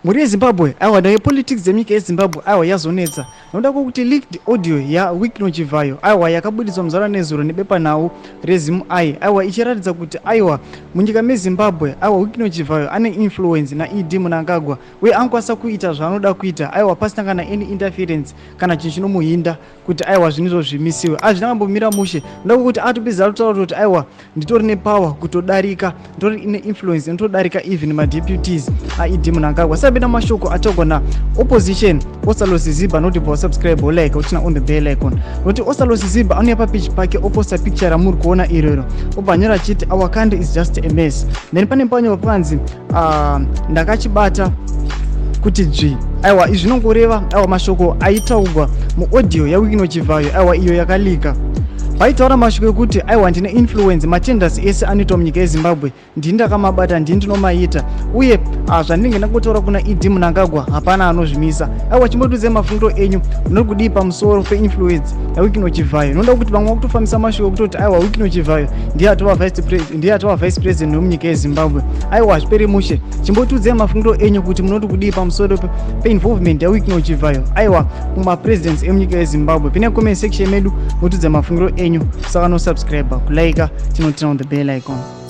muri Zimbabwe aiwa dai politics yenyika yeZimbabwe aiwa yazonetsa noda kuti leaked audio ya Wikino Chivhayo aiwa yakabudiswa muzara nezuro nebepa nawo rezimu aiwa ichiratidza kuti aiwa munyika meZimbabwe aiwa Wikino Chivhayo ane influence na Idi Mnangagwa uye ankwanisa kuita zvaanoda kuita aiwa pasina kana any interference kana chinhu chinomuhinda kuti aiwa zvinizvo zvimisiwe azvinangambomira mushe noda kuti atopiza kutaura kuti aiwa nditori nepower kutodarika nditori ine influence nditodarika even madeputies aIdi Mnangagwa sabena mashoko atogona opposition Ostallos Ziba not for subscribe or like utina on the bell icon noti Ostallos Ziba ane pa page pake oposta picture ramuri kuona irero obanyora chiti our country is just a mess then pane panyo panzi ndakachibata kuti dzvi aiwa izvi zvinongoreva aiwa mashoko aitaurwa muaudio yaWikino Chivhayo aiwa iyo yakalika vaitaura mashoko ekuti aiwa ndine influence matenders ese anoitwa munyika yeZimbabwe ndini ndakamabata ndini ndinomaita uye zvandinenge ndakotaura kuna Idi Mnangagwa hapana anozvimisa aiwa chimbotudze mafungiro enyu munori kudii pamusoro peinfluence yaWikino Chivhayo noda kuti vamwe vakutofambisa mashoko ekutoti aiwa Wikino Chivhayo ndiye atova vice president wemunyika yeZimbabwe aiwa zvipere mushe chimbotudze mafungiro enyu kuti munoti kudii pamusoro peinvolvement yaWikino Chivhayo aiwa mumapresidents emunyika yeZimbabwe pine comment section medu mutudze mafungiro enyu saka no subscribe kulike tinotina on the bell icon.